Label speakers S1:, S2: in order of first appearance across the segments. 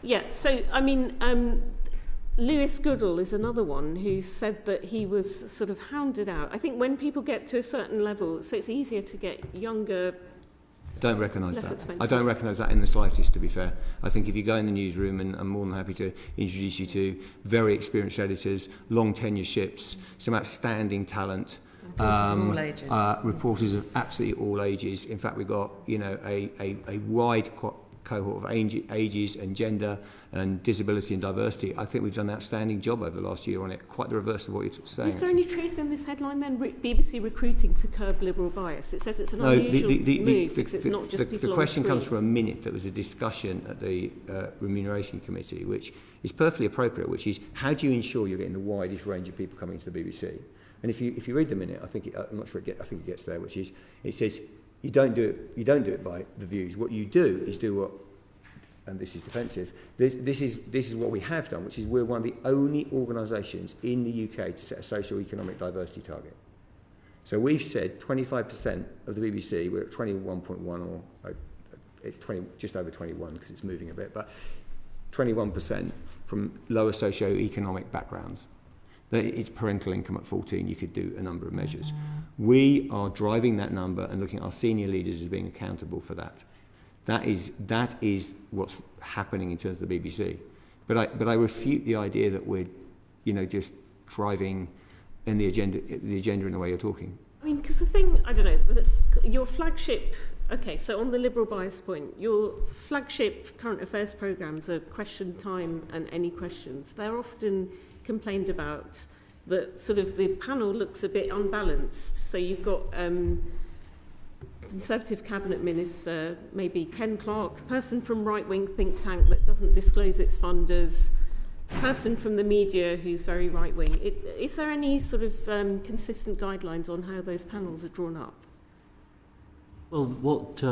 S1: Yeah, so, I mean, Lewis Goodall is another one who said that he was sort of hounded out. I think when people get to a certain level, so it's easier to get younger,
S2: don't recognise
S1: less
S2: that.
S1: expensive.
S2: I don't recognise that in the slightest, to be fair. I think if you go in the newsroom, and I'm more than happy to introduce you to very experienced editors, long tenureships, some outstanding talent.
S3: Reporters of all ages.
S2: Reporters of absolutely all ages. In fact, we've got a wide cohort of ages and gender and disability and diversity. I think we've done an outstanding job over the last year on it, quite the reverse of what you're saying.
S1: Is there any truth in this headline then, BBC recruiting to curb liberal bias? It says it's an unusual move because it's not just people
S2: the question
S1: on the
S2: comes from a minute that was a discussion at the Remuneration Committee, which is perfectly appropriate, which is how do you ensure you're getting the widest range of people coming to the BBC? And if you read the minute, I think I'm not sure I think it gets there, which is it says you don't do it by the views. What you do is do what, and this is defensive, this is what we have done, which is we're one of the only organisations in the UK to set a socio-economic diversity target. So we've said 25% of the BBC, we're at 21.1 or it's 20, just over 21 because it's moving a bit, but 21% from lower socio-economic backgrounds. It's parental income at 14, you could do a number of measures. We are driving that number and looking at our senior leaders as being accountable for that. That is what's happening in terms of the BBC. But I refute the idea that we're, just driving in the agenda in the way you're talking.
S1: I mean, because the thing, I don't know, your flagship, okay, so on the liberal bias point, your flagship current affairs programmes are Question Time and Any Questions. They're often complained about that sort of the panel looks a bit unbalanced. So you've got Conservative Cabinet Minister, maybe Ken Clarke, person from right-wing think tank that doesn't disclose its funders, person from the media who's very right-wing. Is there any sort of consistent guidelines on how those panels are drawn up?
S4: Well, what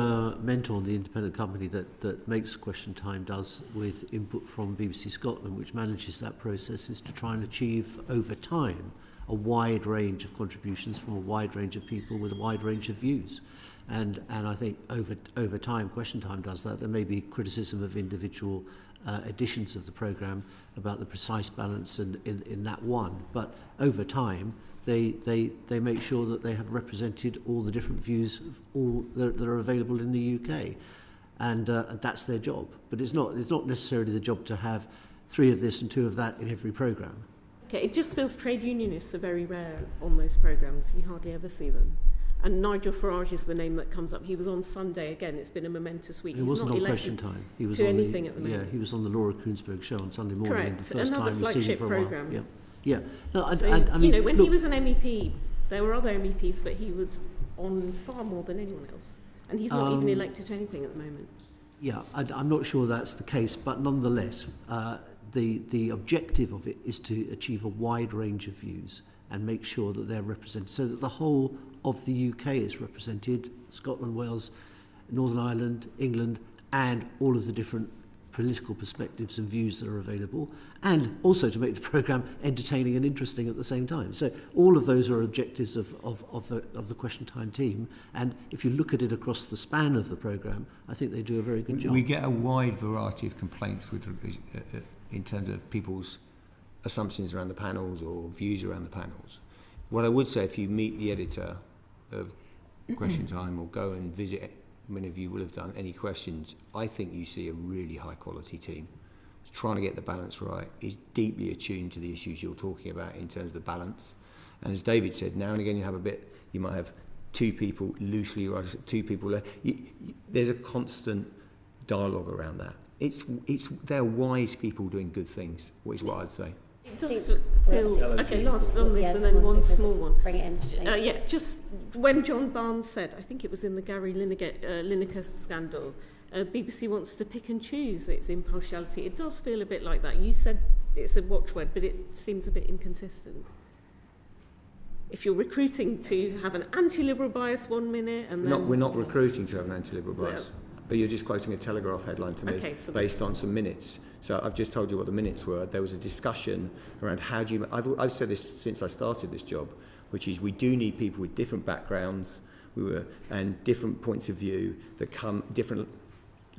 S4: Mentor, the independent company that makes Question Time, does with input from BBC Scotland, which manages that process, is to try and achieve over time a wide range of contributions from a wide range of people with a wide range of views. And I think over time, Question Time does that. There may be criticism of individual editions of the programme about the precise balance in that one, but over time, they make sure that they have represented all the different views of all that are available in the UK, and that's their job. But it's not necessarily the job to have 3 of this and 2 of that in every programme.
S1: Okay, it just feels trade unionists are very rare on those programmes. You hardly ever see them. And Nigel Farage is the name that comes up. He was on Sunday again. It's been a momentous week.
S4: He wasn't on Question Time. He was
S1: to
S4: on
S1: anything at the moment.
S4: Yeah, he was on the Laura Koonsberg show on Sunday morning.
S1: Correct.
S4: The first
S1: Another
S4: time we've seen him for a
S1: flagship
S4: while.
S1: programme.
S4: Yeah. No,
S1: So,
S4: I mean,
S1: when
S4: look,
S1: he was an MEP, there were other MEPs, but he was on far more than anyone else. And he's not even elected to anything at the moment.
S4: Yeah, I'm not sure that's the case, but nonetheless, the objective of it is to achieve a wide range of views and make sure that they're represented, so that the whole of the UK is represented, Scotland, Wales, Northern Ireland, England, and all of the different political perspectives and views that are available, and also to make the programme entertaining and interesting at the same time. So all of those are objectives of the Question Time team, and if you look at it across the span of the programme, I think they do a very good job.
S2: We get a wide variety of complaints in terms of people's assumptions around the panels or views around the panels. What I would say, if you meet the editor of Question Time or go and visit, many of you will have done, Any Questions, I think you see a really high quality team. It's trying to get the balance right, is deeply attuned to the issues you're talking about in terms of the balance. And as David said, now and again you might have 2 people loosely, or 2 people, there's a constant dialogue around that. They're wise people doing good things, is what I'd say.
S1: It does feel... Okay, last on this, and then one small one.
S3: Bring it in.
S1: Just when John Barnes said, I think it was in the Gary Lineker scandal, BBC wants to pick and choose its impartiality. It does feel a bit like that. You said it's a watchword, but it seems a bit inconsistent. If you're recruiting to have an anti-liberal bias 1 minute and then...
S2: We're not recruiting to have an anti-liberal bias.
S1: Well,
S2: but you're just quoting a Telegraph headline to me based on some minutes. So I've just told you what the minutes were. There was a discussion around how do you... I've said this since I started this job, which is we do need people with different backgrounds and different points of view that come, different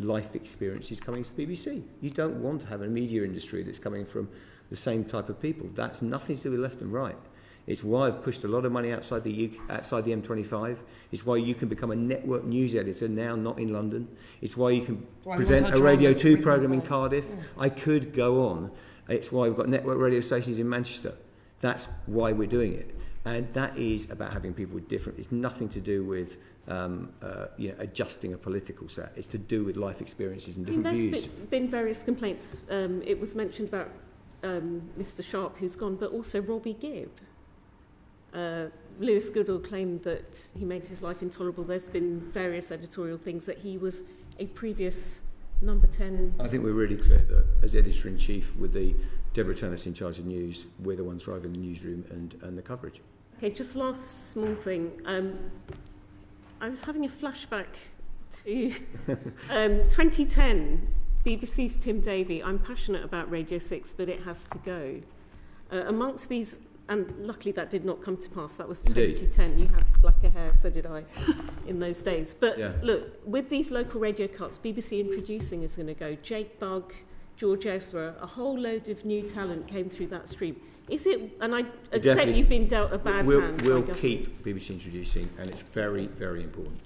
S2: life experiences coming to BBC. You don't want to have a media industry that's coming from the same type of people. That's nothing to do with left and right. It's why I've pushed a lot of money outside the M25. It's why you can become a network news editor now, not in London. It's why you can present a Radio 2 programme in Cardiff. Yeah. I could go on. It's why we've got network radio stations in Manchester. That's why we're doing it. And that is about having people with different... It's nothing to do with adjusting a political set. It's to do with life experiences and different views.
S1: There's been various complaints. It was mentioned about Mr Sharp, who's gone, but also Robbie Gibb. Lewis Goodall claimed that he made his life intolerable. There's been various editorial things that he was a previous number 10.
S2: I think we're really clear that as editor-in-chief with the Deborah Turner's in charge of news, we're the ones driving the newsroom and the coverage.
S1: Okay, just last small thing. I was having a flashback to 2010, BBC's Tim Davie. I'm passionate about Radio 6, but it has to go. Amongst these, and luckily that did not come to pass, that was 2010. You had blacker hair, so did I, in those days. But look, with these local radio cuts, BBC Introducing is going to go. Jake Bugg, George Ezra, a whole load of new talent came through that stream. Is it, and I accept you've been dealt a bad hand.
S2: We'll keep BBC Introducing, and it's very, very important.